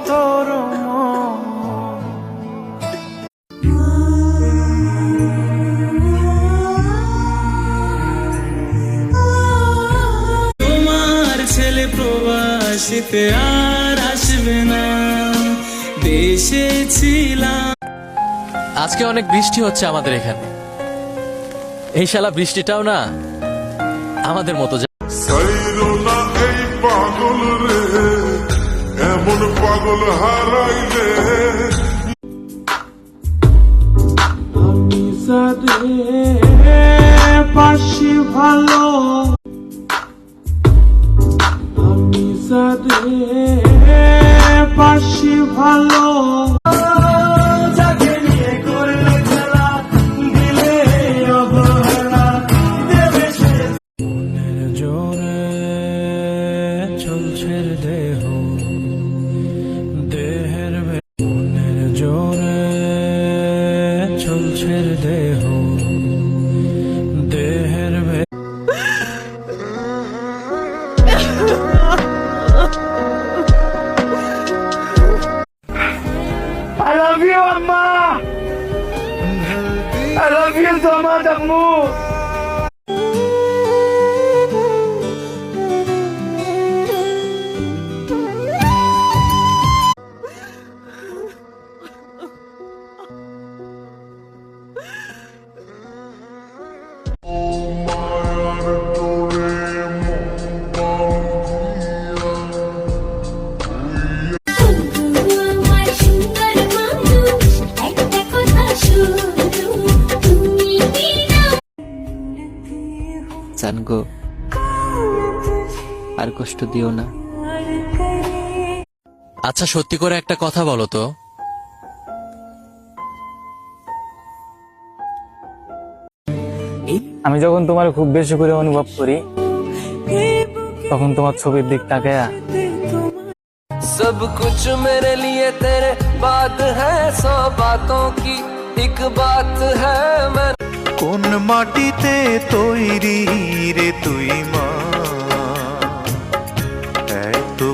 তোর তোমার ছেলে প্রবাসীতে আর আসবে না, দেশে ছিলাম। আজকে অনেক বৃষ্টি হচ্ছে আমাদের এখানে। এই শালা বৃষ্টিটাও না আমাদের মতো। সাইরো না এই পাগল রে, এমন পাগল হারাইলে। আমি সাদে পাশি ভালো, আমি সাদে পাশি ভালো। যাকে নিয়ে করলে খেলা, দিলে অবহেলা, দেবে সে। মনের জোরে চলছে দেহ, দেহের মনের জোরে চলছে দেহ, দেহের I love you, Amma. I love you so much, Ammu. জানগো, আর কষ্ট দিও না। আচ্ছা সত্যি করে একটা কথা বলো তো, আমি যখন তোমার খুব বেশি করে অনুভব করি, তখন তোমার ছবির দিক তাকায়া सब कुछ मेरे लिए तेरे बात है, 100 बातों की एक बात है। मैं কোন মাটিতে তৈরি রে তুই মা?